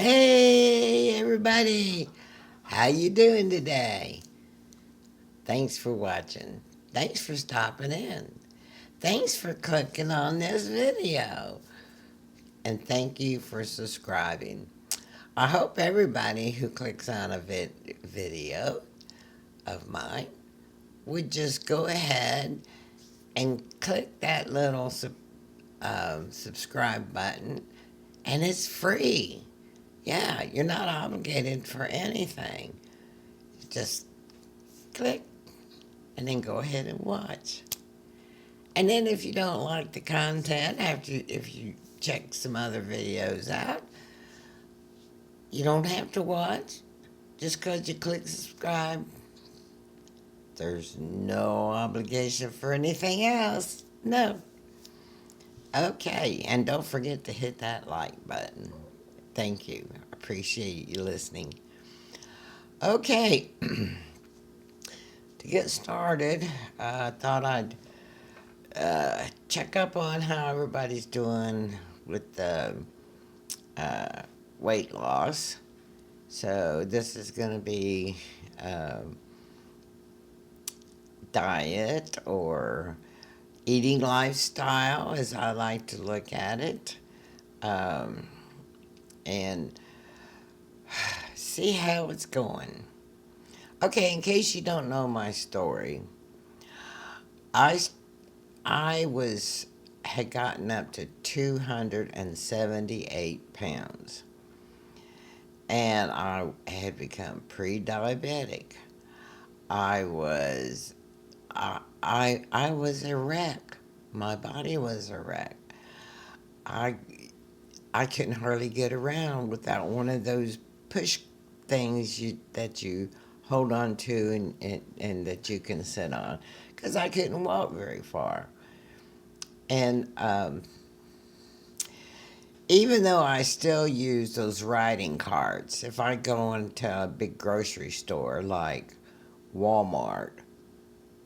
Hey everybody, how you doing today? Thanks for watching. Thanks for stopping in. Thanks for clicking on this video. And thank you for subscribing. I hope everybody who clicks on a video of mine would just go ahead and click that little subscribe button, and it's free. Yeah, you're not obligated for anything. Just click and then go ahead and watch. And then if you don't like the content, if you check some other videos out, you don't have to watch. Just because you click subscribe, there's no obligation for anything else. No. Okay, and don't forget to hit that like button. Thank you. I appreciate you listening. Okay, to get started, I thought I'd check up on how everybody's doing with the weight loss. So this is going to be diet or eating lifestyle, as I like to look at it, um, and see how it's going. Okay, in case you don't know my story, I I was had gotten up to 278 pounds, and I had become pre-diabetic. I was I was a wreck. My body was a wreck. I I couldn't hardly get around without one of those push things that you hold on to and that you can sit on, because I couldn't walk very far. And even though I still use those riding carts, if I go into a big grocery store like Walmart,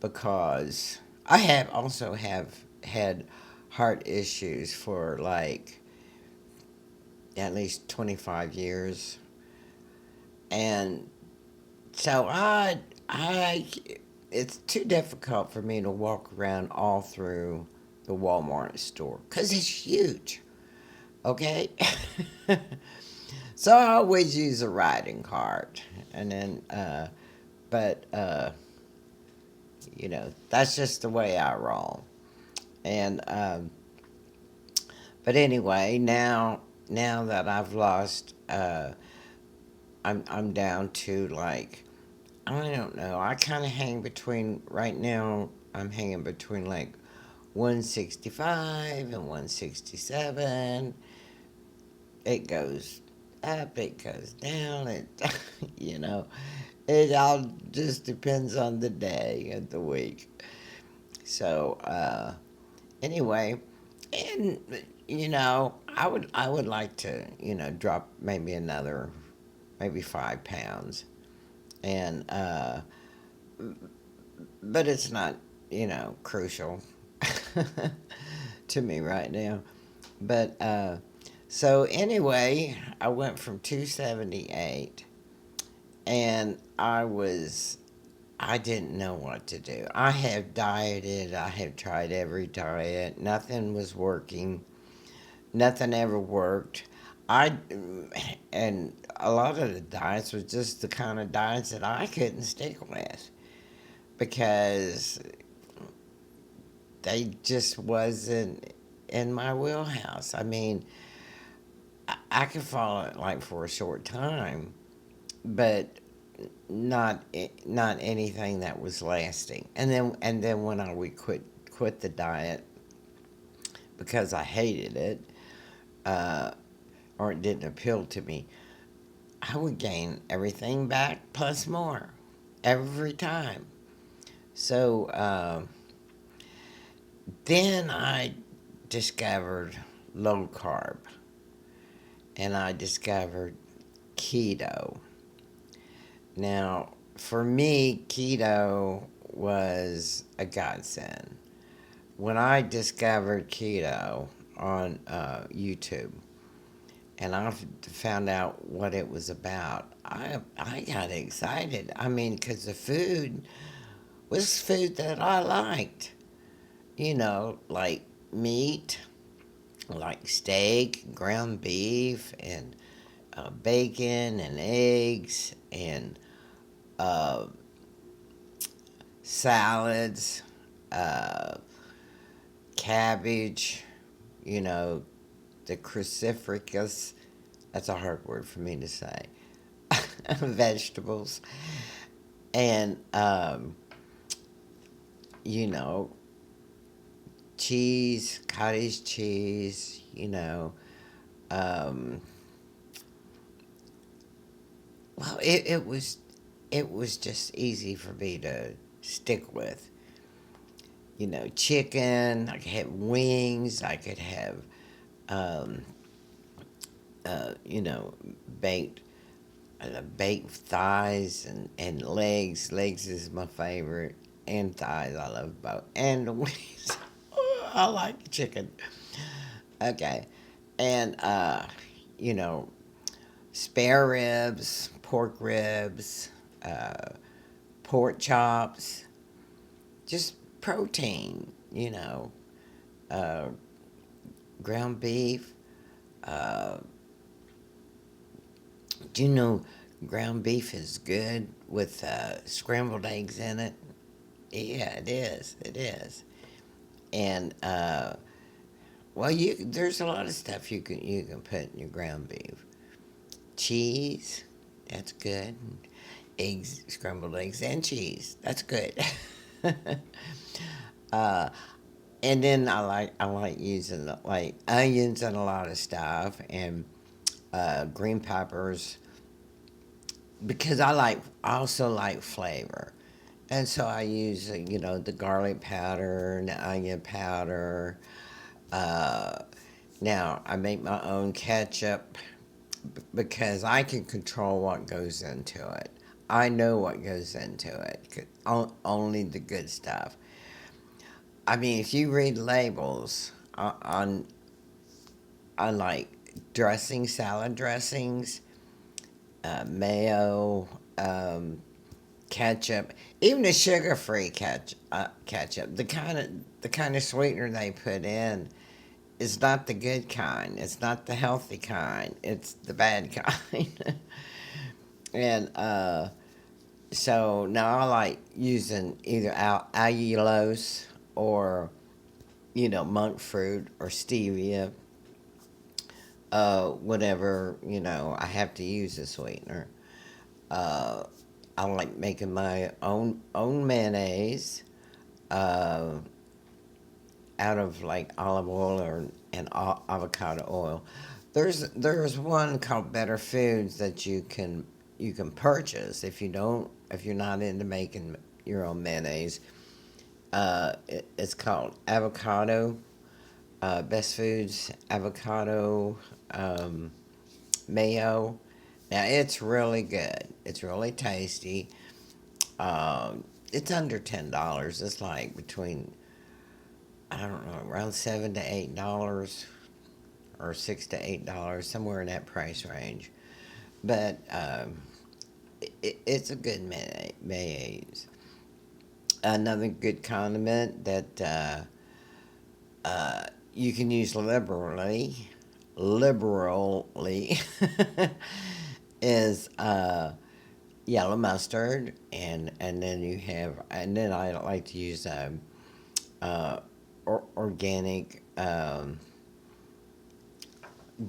because I have also have had heart issues for like at least 25 years. And so I it's too difficult for me to walk around all through the Walmart store cuz it's huge. Okay? So I always use a riding cart, and then but that's just the way I roll. And but anyway, now that I've lost, I'm down to like, I don't know. I kind of hang between right now. I'm hanging between like 165 and 167. It goes up, it goes down. It you know, it all just depends on the day of the week. So anyway, and I would like to drop maybe another maybe 5 pounds, and but it's not crucial to me right now. But so anyway, I went from 278, and I didn't know what to do. I have dieted. I have tried every diet. Nothing was working. Nothing ever worked. I and a lot of the diets was just the kind of diets that I couldn't stick with because they just wasn't in my wheelhouse. I mean, I could follow it like for a short time, but not anything that was lasting. And then when I would quit the diet because I hated it, uh, or it didn't appeal to me, I would gain everything back plus more every time. So then I discovered low carb, and I discovered keto. Now, for me, keto was a godsend. When I discovered keto on YouTube, and I found out what it was about, I got excited. I mean, because the food was food that I liked. Like meat, like steak, ground beef, and bacon and eggs and uh, salads, uh, cabbage, you know, the cruciferous, that's a hard word for me to say, vegetables, and, you know, cheese, cottage cheese, um, well, it was just easy for me to stick with. Chicken. I could have wings. I could have, um, uh, you know, baked baked thighs and legs. Legs is my favorite, and thighs. I love both. And the wings. I like chicken. Okay, and you know, spare ribs, pork ribs, uh, pork chops, just protein. Uh, ground beef. Uh, do you know ground beef is good with scrambled eggs in it? Yeah, it is. It is. And well, there's a lot of stuff you can put in your ground beef. Cheese, that's good. Eggs, scrambled eggs, and cheese. That's good. uh, and then I like using like onions and a lot of stuff and green peppers because I also like flavor. And so I use the garlic powder and the onion powder. Uh, Now I make my own ketchup because I can control what goes into it. I know what goes into it. Only the good stuff. I mean, if you read labels on like salad dressings, mayo, ketchup, even the sugar-free ketchup, the kind of sweetener they put in is not the good kind. It's not the healthy kind. It's the bad kind. And so now I like using either allulose or monk fruit or stevia, whatever I have to use a sweetener. Uh, I like making my own mayonnaise uh, out of like olive oil and avocado oil. There's one called Better Foods that you can purchase if you're not into making your own mayonnaise. It's called avocado. Best Foods avocado um, mayo. Now it's really good. It's really tasty. It's under $10. It's like between I don't know around $7 to $8 or $6 to $8, somewhere in that price range. But it's a good mayonnaise. Another good condiment that you can use liberally, is yellow mustard, and then I like to use uh, organic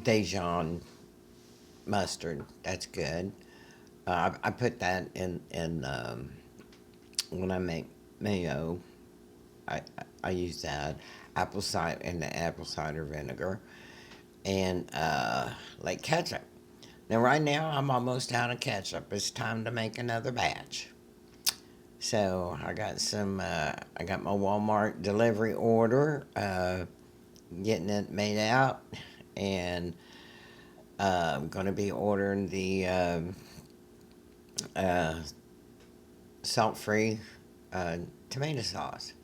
Dijon mustard. That's good. I put that in when I make mayo. I use that apple cider vinegar and like ketchup. Now right now I'm almost out of ketchup. It's time to make another batch. So I got some. I got my Walmart delivery order. Getting it made out, and I'm gonna be ordering the uh, salt-free tomato sauce.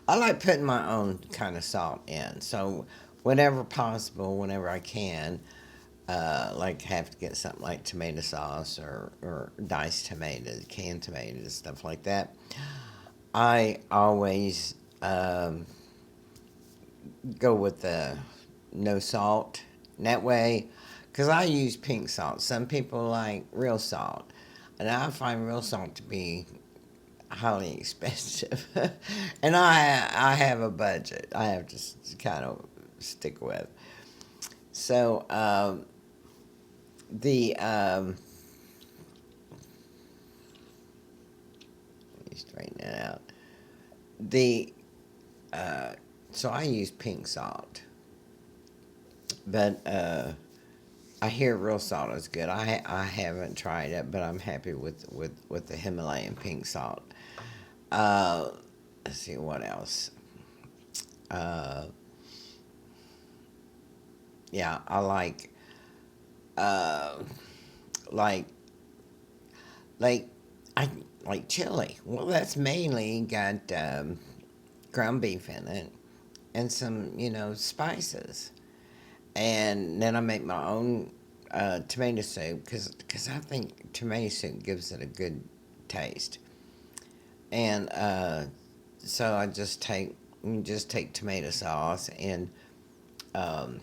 I like putting my own kind of salt in. So whenever possible, whenever I can, like have to get something like tomato sauce or diced tomatoes, canned tomatoes, stuff like that. I always go with the no salt. That way, because I use pink salt. Some people like real salt. And I find real salt to be highly expensive. And I have a budget I have to kind of stick with. So the let me straighten that out. The so I use pink salt, but I hear real salt is good. I haven't tried it, but I'm happy with the Himalayan pink salt. Uh, let's see what else. Uh, yeah, I uh, like like I like chili. Well, that's mainly got ground beef in it and some spices, and then I make my own tomato soup because I think tomato soup gives it a good taste. And so I just take tomato sauce and um,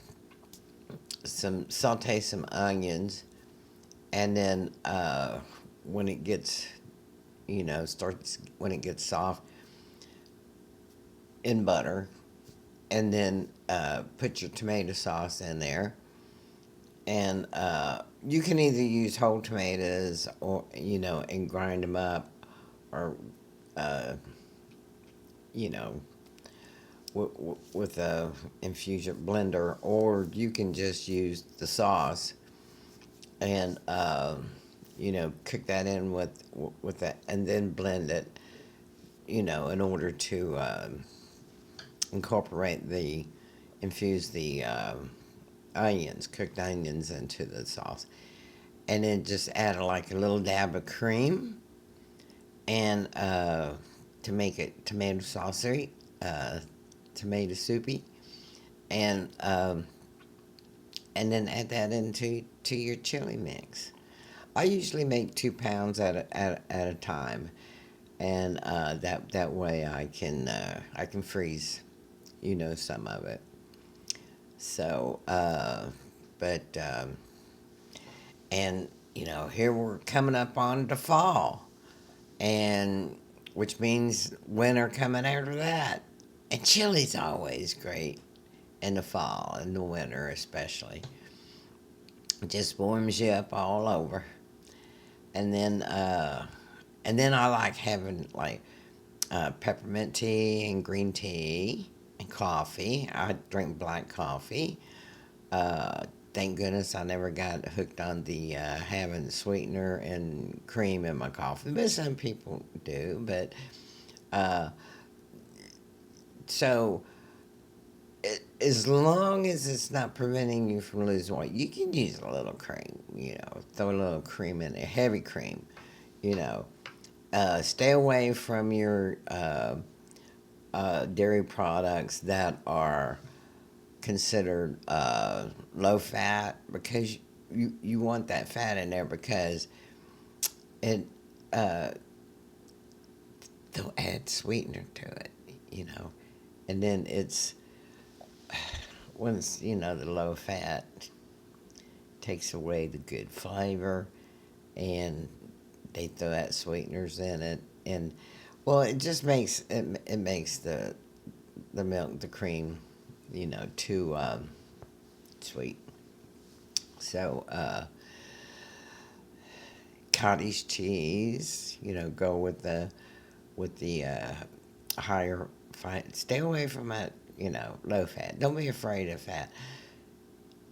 some saute some onions, and then when it gets starts when it gets soft in butter, and then put your tomato sauce in there, and you can either use whole tomatoes or and grind them up, or uh, you know with a infusion blender, or you can just use the sauce and cook that in with that, and then blend it, in order to incorporate the infuse the onions, cooked onions into the sauce, and then just add like a little dab of cream, and to make it tomato saucy, uh, tomato soupy, and then add that into your chili mix. I usually make 2 pounds at a time, and that way I can freeze, some of it. So, but and here we're coming up on the fall, and which means winter coming after that, and chili's always great in the fall, in the winter especially. It just warms you up all over, and then I like having like peppermint tea and green tea and coffee. I drink black coffee. Uh, thank goodness I never got hooked on the having sweetener and cream in my coffee, but some people do. But uh, so as long as it's not preventing you from losing weight, you can use a little cream. Throw a little cream in there, heavy cream. You know, stay away from your dairy products that are considered low fat, because you want that fat in there, because it uh, they'll add sweetener to it, and then it's when it's the low fat takes away the good flavor, and they throw that sweeteners in it, and well, it just makes it makes the milk, the cream, too sweet. So cottage cheese, go with the higher fat. Stay away from that, low fat. Don't be afraid of fat,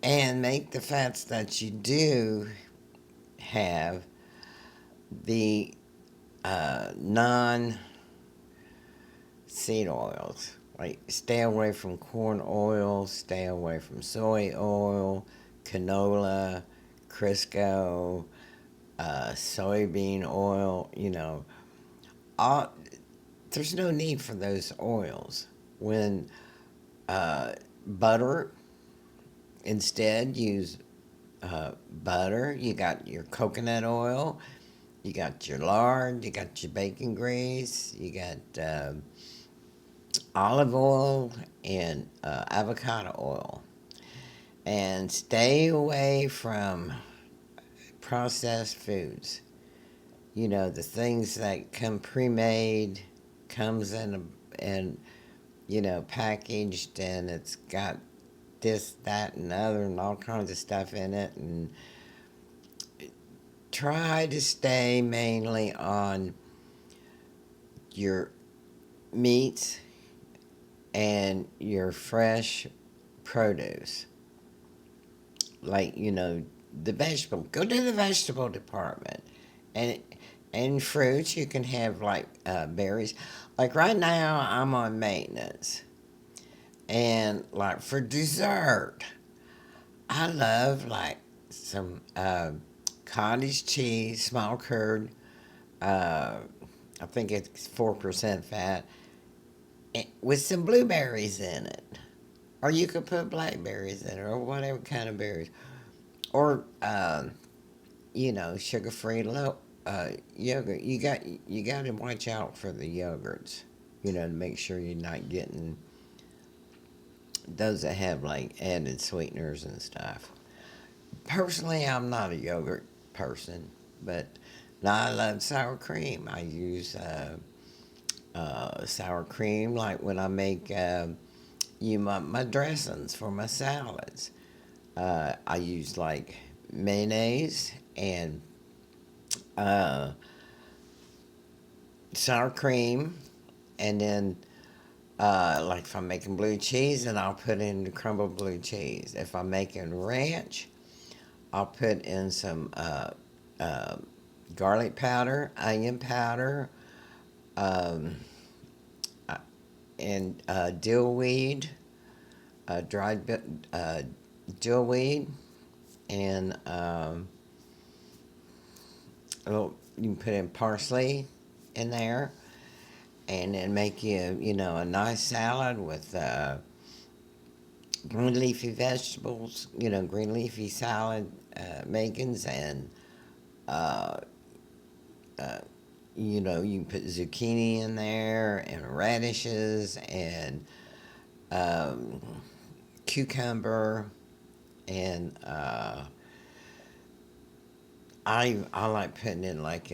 and make the fats that you do have the non seed oils. Like, stay away from corn oil, stay away from soy oil, canola, Crisco, soybean oil. All, there's no need for those oils. When uh, butter, instead use butter, you got your coconut oil, you got your lard, you got your bacon grease, you got olive oil and avocado oil. And stay away from processed foods. You know, the things that come pre-made, comes in packaged, and it's got this, that, and other, and all kinds of stuff in it. And try to stay mainly on your meats and your fresh produce. Like, the vegetable. Go to the vegetable department. And and fruits, you can have like berries. Like right now, I'm on maintenance. And like for dessert, I love like some cottage cheese, small curd. Uh, I think it's 4% fat, with some blueberries in it. Or you could put blackberries in it, or whatever kind of berries. Or sugar-free yogurt. You got to watch out for the yogurts. To make sure you're not getting those that have like added sweeteners and stuff. Personally, I'm not a yogurt person, but now I love sour cream. I use sour cream like when I make my dressings for my salads. I use like mayonnaise and uh, sour cream, and then like if I'm making blue cheese, then I'll put in the crumbled blue cheese. If I'm making ranch, I'll put in some uh, garlic powder, onion powder, um, uh, and dill weed, dried dill weed, and you can put in parsley in there, and then make a nice salad with green leafy vegetables, green leafy salad makings, and uh, uh, you can put zucchini in there, and radishes, and um, cucumber, and I like putting in like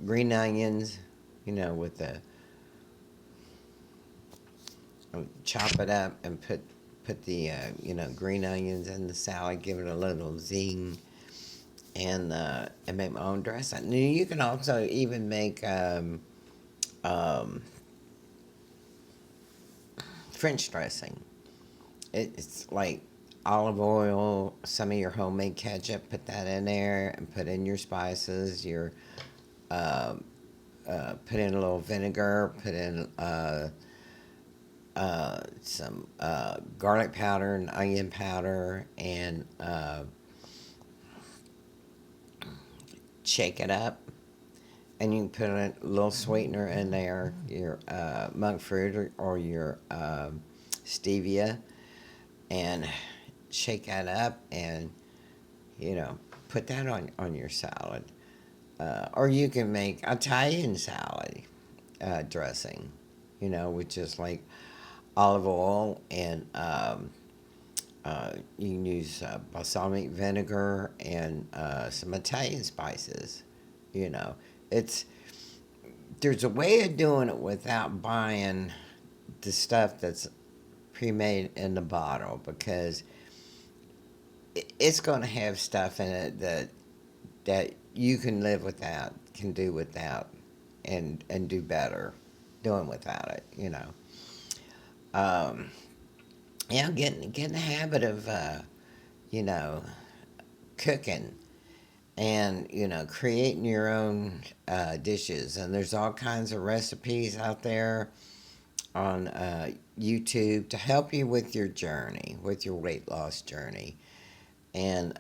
green onions, with the chop it up and put the green onions in the salad, give it a little zing, and make my own dressing. And you can also even make um, French dressing. It's like olive oil, some of your homemade ketchup, put that in there, and put in your spices, um put in a little vinegar, put in some garlic powder and onion powder, and shake it up. And you can put a little sweetener in there, your monk fruit, or your stevia, and shake that up, and you know put that on your salad. Or you can make Italian salad dressing, with just like olive oil, and you can use balsamic vinegar, and some Italian spices. You know, it's there's a way of doing it without buying the stuff that's pre-made in the bottle, because it's going to have stuff in it that you can live without, can do without, and do better doing without it. Um, get in the habit of you know cooking, and creating your own dishes. And there's all kinds of recipes out there on YouTube to help you with your journey, with your weight loss journey. And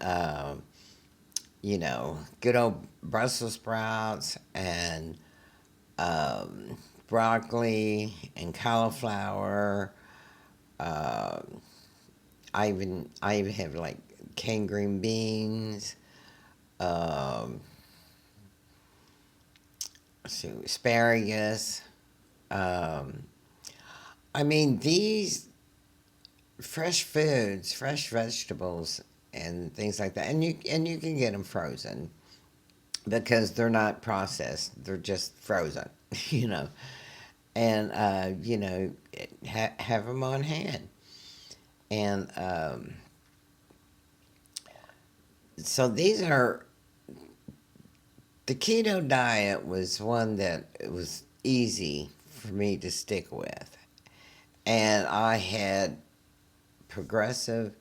good old Brussels sprouts, and um, broccoli, and cauliflower. Uh, I even have like canned green beans, um, asparagus. Um, I mean, these fresh foods, fresh vegetables, and things like that, and you can get them frozen because they're not processed; they're just frozen, you know. And have them on hand. And so these are the keto diet was one that it was easy for me to stick with, and I had progressive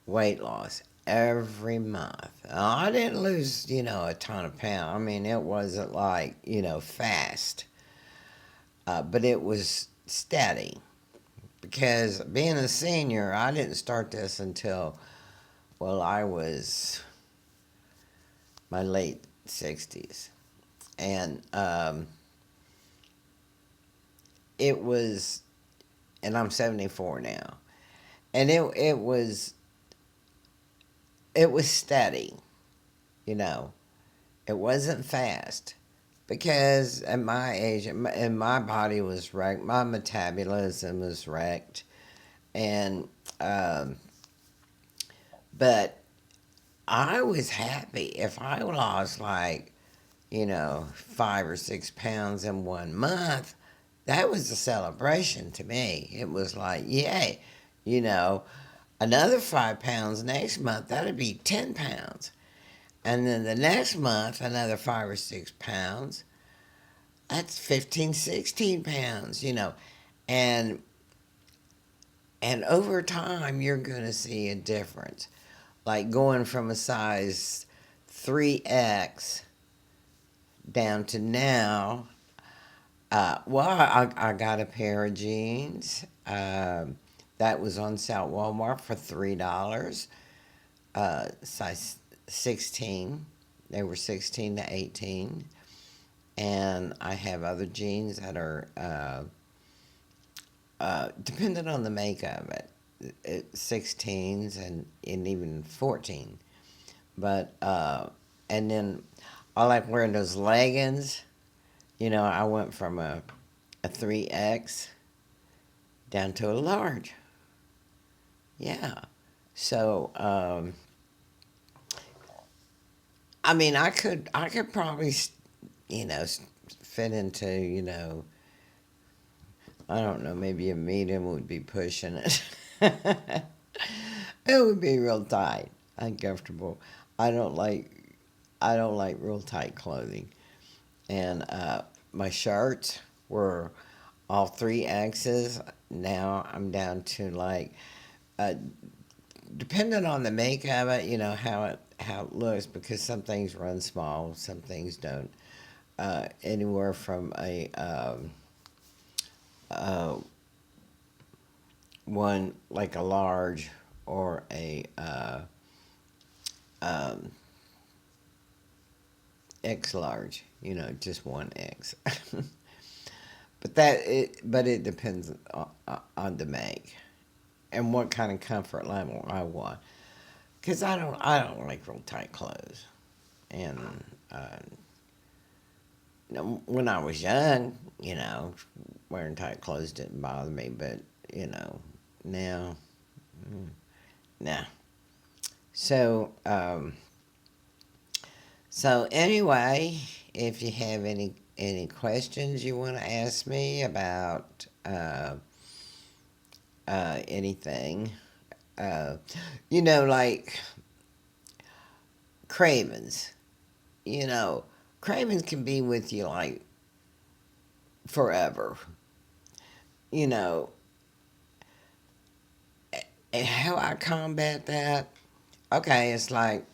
weight loss every month. I didn't lose, a ton of pounds. I mean, it wasn't like, fast, but it was steady because being a senior, I didn't start this until, well, I was my late 60s. And it was, and I'm 74 now. And it was steady, you know. It wasn't fast because at my age, and my body was wrecked, my metabolism was wrecked, and but I was happy if I lost like 5 or 6 pounds in 1 month. That was a celebration to me. It was like, yay, you know, another 5 pounds next month, that'd be 10 pounds. And then the next month, another 5 or 6 pounds. That's 15, 16 pounds, And and over time you're gonna see a difference. Like going from a size 3X down to now. Well, I got a pair of jeans that was on sale at Walmart for $3, size 16. They were 16 to 18. And I have other jeans that are, depending on the make of it 16s and even 14. But, and then I like wearing those leggings. I went from a 3X down to a large. Yeah. So, I mean, I could probably, fit into, I don't know, maybe a medium would be pushing it. It would be real tight, uncomfortable. I don't like, I don't like real tight clothing. And my shirts were all 3X's. Now I'm down to like, uh, depending on the make of it, how it looks, because some things run small, some things don't. Anywhere from a uh, one like a large or a um, X large, just one X. But it depends on the make and what kind of comfort level I want. Cause I don't like real tight clothes, and uh, when I was young, wearing tight clothes didn't bother me, but now, nah. So anyway, if you have any questions you want to ask me about anything, uh, like cravings, you know, cravings can be with you like forever. You know, and how I combat that? Okay, it's like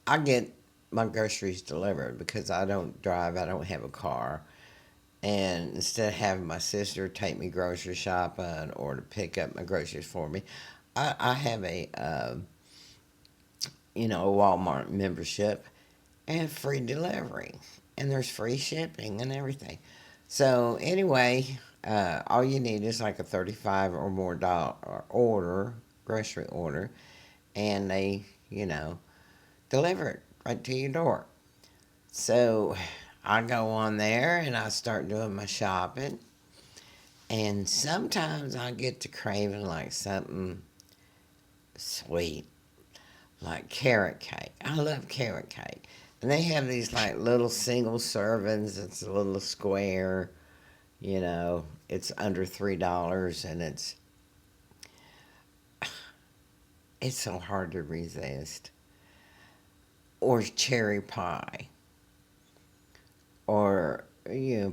I get my groceries delivered because I don't drive, I don't have a car. And instead of having my sister take me grocery shopping or to pick up my groceries for me, I have a Walmart membership and free delivery. And there's free shipping and everything. So, anyway, all you need is like a 35 or more dollar order, grocery order, and they, deliver it right to your door. So I go on there and I start doing my shopping, and sometimes I get to craving like something sweet, like carrot cake. I love carrot cake. And they have these like little single servings. It's a little square, it's under $3, and it's so hard to resist. Or cherry pie, or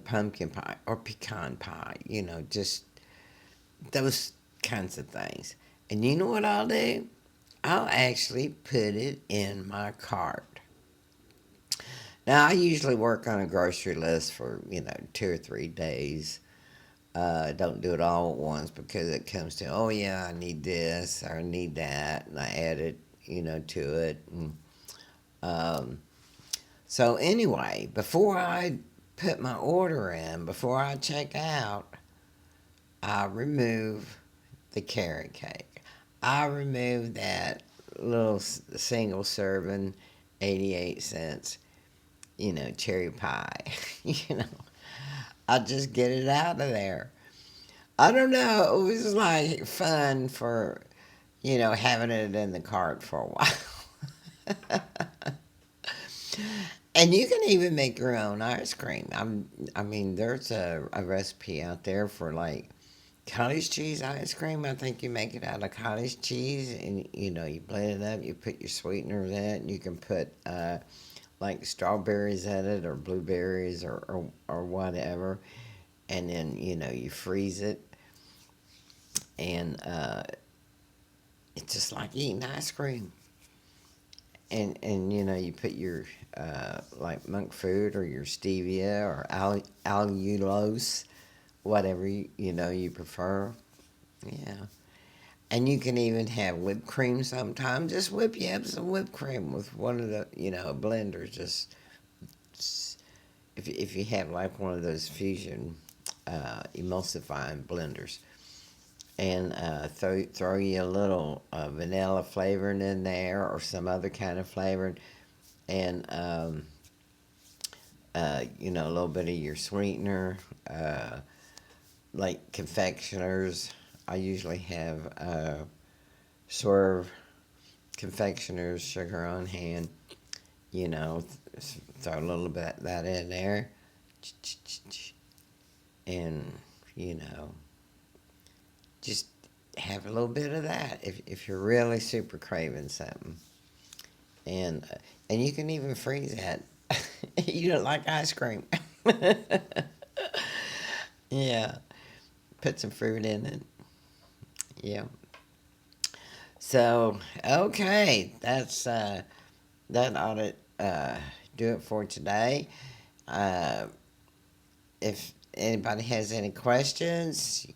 pumpkin pie, or pecan pie. Just those kinds of things. And you know what I'll do? I'll actually put it in my cart. Now, I usually work on a grocery list for, 2 or 3 days. Don't do it all at once because it comes to, oh, yeah, I need this or I need that. And I add it, to it. And, um, so, anyway, before I put my order in, before I check out, I remove the carrot cake. I remove that little single serving, 88 cents, cherry pie. you know, I just get it out of there. I don't know. It was like fun for, having it in the cart for a while. And you can even make your own ice cream. I mean, there's a recipe out there for like cottage cheese ice cream. I think you make it out of cottage cheese, and you blend it up. You put your sweeteners in it, and you can put like strawberries in it, or blueberries, or whatever. And then you freeze it, and it's just like eating ice cream. And you put your like monk fruit or your stevia or allulose, whatever you prefer. Yeah. And you can even have whipped cream sometimes. Just whip you up some whipped cream with one of the, blenders. If you have like one of those fusion emulsifying blenders. And throw you a little vanilla flavoring in there or some other kind of flavoring. And, a little bit of your sweetener, like confectioners. I usually have Swerve confectioners, sugar on hand. Throw a little bit of that in there, and you know, just have a little bit of that if you're really super craving something, and and you can even freeze that. You don't like ice cream? Yeah, put some fruit in it. Yeah. So okay, that ought to do it for today. Uh, if anybody has any questions,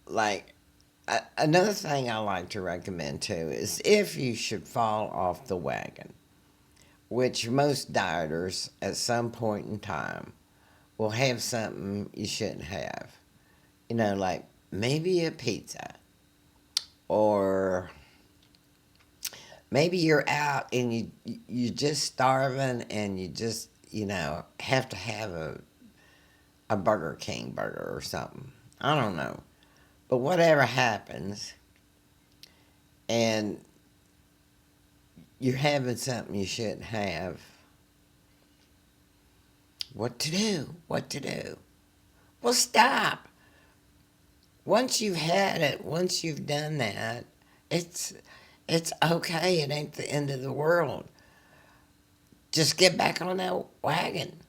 like another thing I like to recommend too is if you should fall off the wagon, which most dieters at some point in time will have something you shouldn't have. Like maybe a pizza, or maybe you're out and you're just starving and you just have to have a Burger King burger or something. I don't know, but whatever happens, and you're having something you shouldn't have. What to do? What to do? Well, stop. Once you've had it, once you've done that, it's it's okay. It ain't the end of the world. Just get back on that wagon.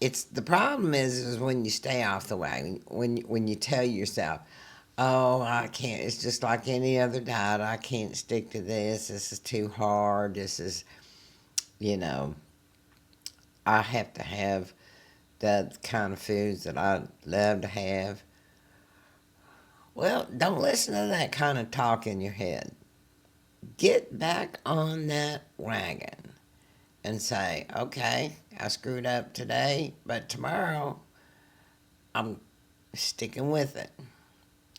It's the problem is when you stay off the wagon, when you tell yourself, "Oh, I can't. It's just like any other diet. I can't stick to this. This is too hard. This is, you know, I have to have the kind of foods that I love to have." Well, don't listen to that kind of talk in your head. Get back on that wagon and say, "Okay, I screwed up today, but tomorrow I'm sticking with it."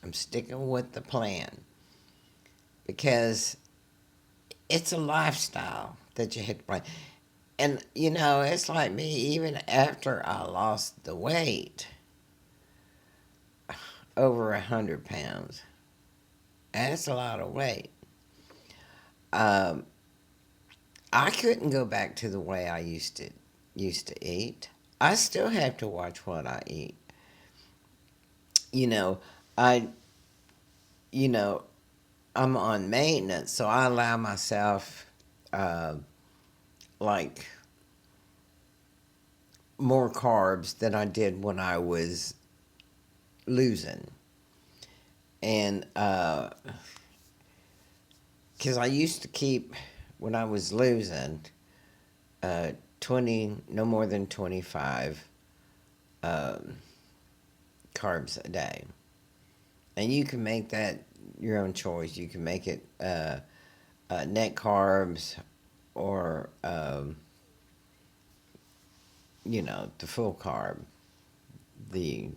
I'm sticking with the plan because it's a lifestyle that you have to plan. And it's like me. Even after I lost the weight, over 100 pounds, and that's a lot of weight. Um, I couldn't go back to the way I used to eat. I still have to watch what I eat. You know, I you know I'm on maintenance, so I allow myself uh, like more carbs than I did when I was losing, and because I used to keep when I was losing 20, no more than 25 um, carbs a day. And you can make that your own choice. You can make it net carbs or, the full carb. The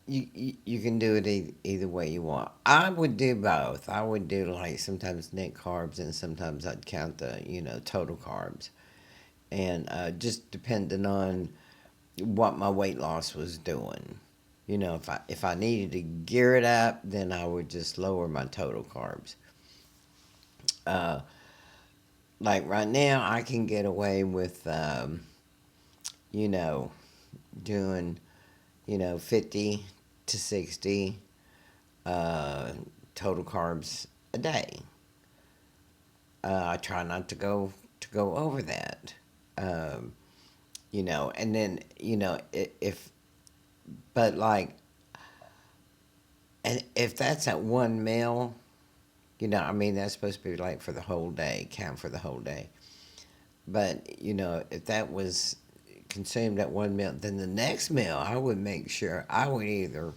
you can do it either way you want. I would do both. I would do like sometimes net carbs and sometimes I'd count the total carbs, and just depending on what my weight loss was doing. If I needed to gear it up, then I would just lower my total carbs. Uh, like right now, I can get away with, you know, doing, 50 to 60 uh, total carbs a day. I try not to go over that. Um, and then if but like, and if that's at one meal, I mean, that's supposed to be like for the whole day, count for the whole day. But, if that was consumed at one meal, then the next meal, I would make sure I would either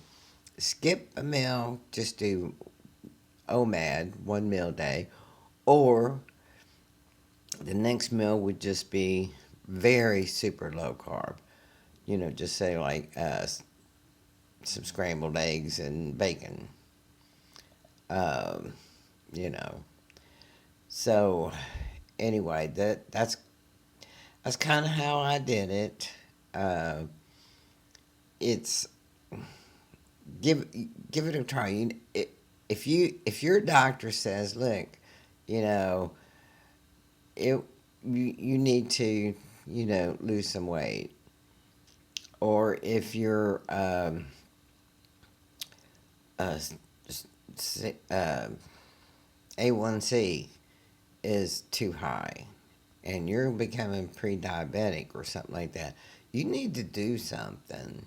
skip a meal, just do OMAD, one meal a day, or the next meal would just be very super low carb. Just say like some scrambled eggs and bacon. Um, you know. So anyway, that's kind of how I did it. Uh, it's give give it a try. If your doctor says, look, you know, it you need to lose some weight, or if your uh, uh, A1C is too high, and you're becoming pre-diabetic or something like that, you need to do something.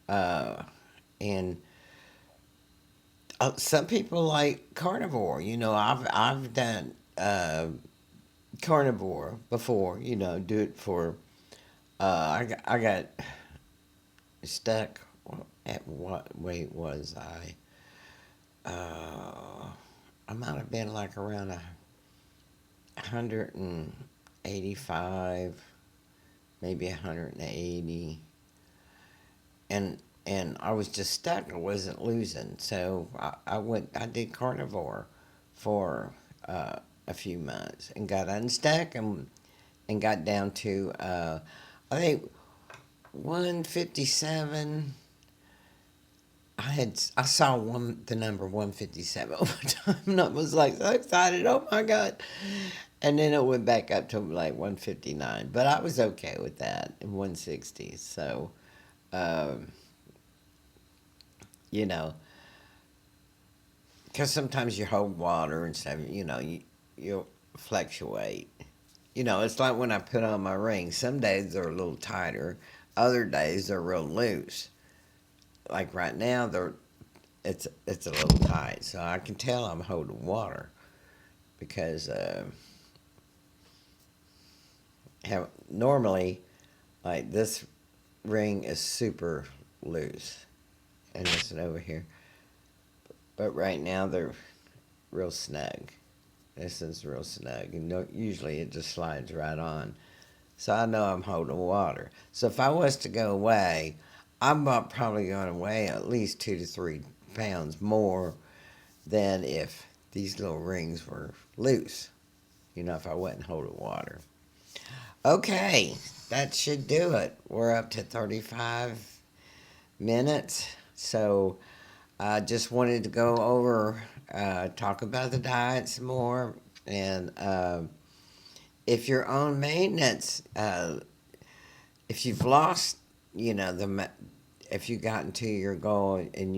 Uh, and some people like carnivore. I've done carnivore before. Do it for. I got stuck. At what weight was I? I might have been like around 185, maybe 180, and I was just stuck. I wasn't losing, so I went. I did carnivore for a few months and got unstuck and got down to I think 157. I saw the number 157 over time, and I was like so excited. Oh my god! And then it went back up to like 159, but I was okay with that in 160. So, um, you know, because sometimes you hold water and stuff. You'll fluctuate. It's like when I put on my ring. Some days they're a little tighter, other days they're real loose. Like right now, it's a little tight, so I can tell I'm holding water because normally, like this ring is super loose, and listen over here, but right now they're real snug. This is real snug, and usually it just slides right on. So I know I'm holding water. So if I was to go away, I'm probably going to weigh at least 2 to 3 pounds more than if these little rings were loose. If I wasn't holding water. Okay, that should do it. We're up to 35 minutes. So I just wanted to go over, talk about the diet some more. And if you're on maintenance, if you've lost, if you've gotten to your goal and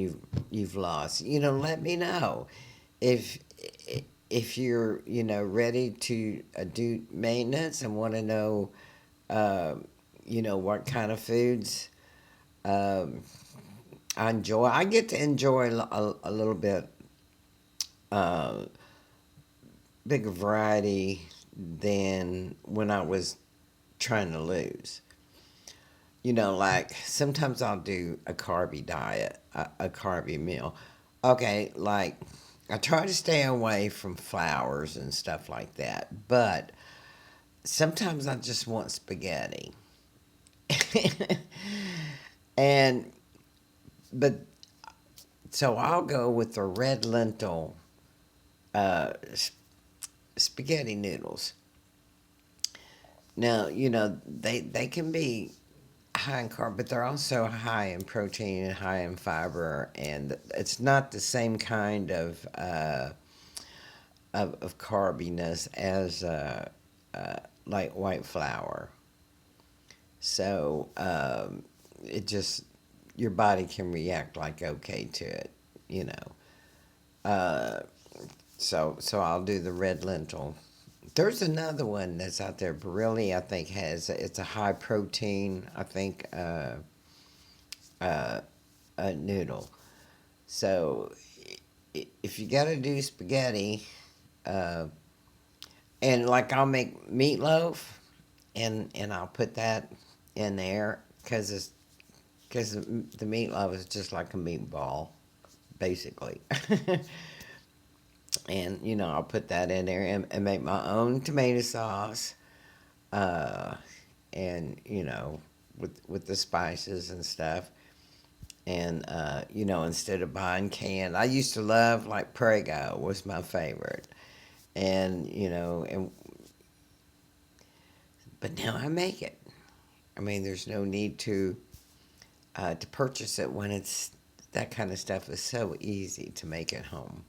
you've lost, let me know. If if you're ready to do maintenance and want to know, uh, what kind of foods um, I enjoy. I get to enjoy a little bit uh, bigger variety than when I was trying to lose. Like sometimes I'll do a carby diet, a carby meal. Okay, like I try to stay away from flours and stuff like that, but sometimes I just want spaghetti. and but so I'll go with the red lentil uh, spaghetti noodles. Now, they can be high in carb, but they're also high in protein and high in fiber, and it's not the same kind of carbiness as like white flour. So it just your body can react like okay to it, you know. Uh, so I'll do the red lentil. There's another one that's out there. Barilla, I think, has it's a high protein. I think uh, a noodle. So if you gotta do spaghetti, uh, and like I'll make meatloaf, and I'll put that in there because the meatloaf is just like a meatball, basically. And I'll put that in there and make my own tomato sauce, uh, and with the spices and stuff. And instead of buying canned, I used to love like Prego was my favorite, and but now I make it. I mean, there's no need to purchase it when it's that kind of stuff is so easy to make at home.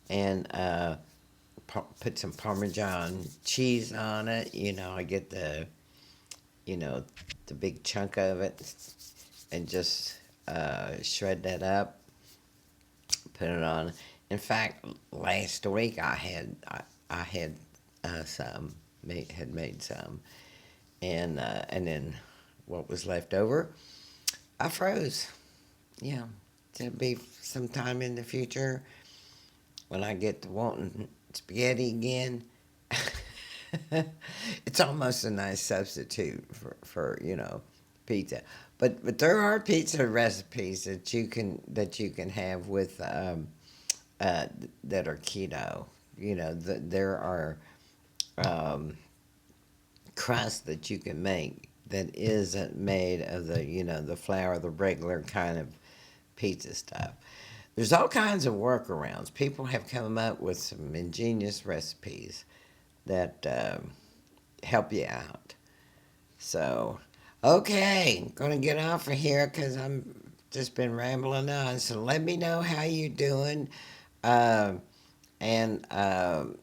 And put some Parmesan cheese on it. I get you know the big chunk of it and just shred that up, put it on. In fact, last week I had had made some, and then what was left over I froze. Yeah, it'll be sometime in the future when I get to wanting spaghetti again. It's almost a nice substitute for pizza. But there are pizza recipes that you can have with that are keto. There are um, crusts that you can make that isn't made of the flour, the regular kind of pizza stuff. There's all kinds of workarounds. People have come up with some ingenious recipes that help you out. So, okay, I'm gonna get off of here because I'm just been rambling on. So let me know how you doing, um, and um,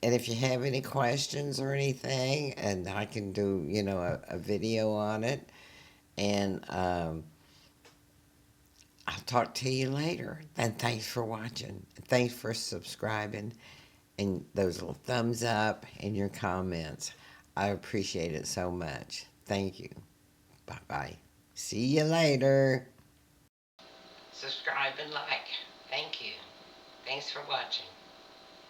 and if you have any questions or anything, and I can do a video on it, and I'll talk to you later. And thanks for watching. Thanks for subscribing and those little thumbs up and your comments. I appreciate it so much. Thank you. Bye bye. See you later. Subscribe and like. Thank you. Thanks for watching.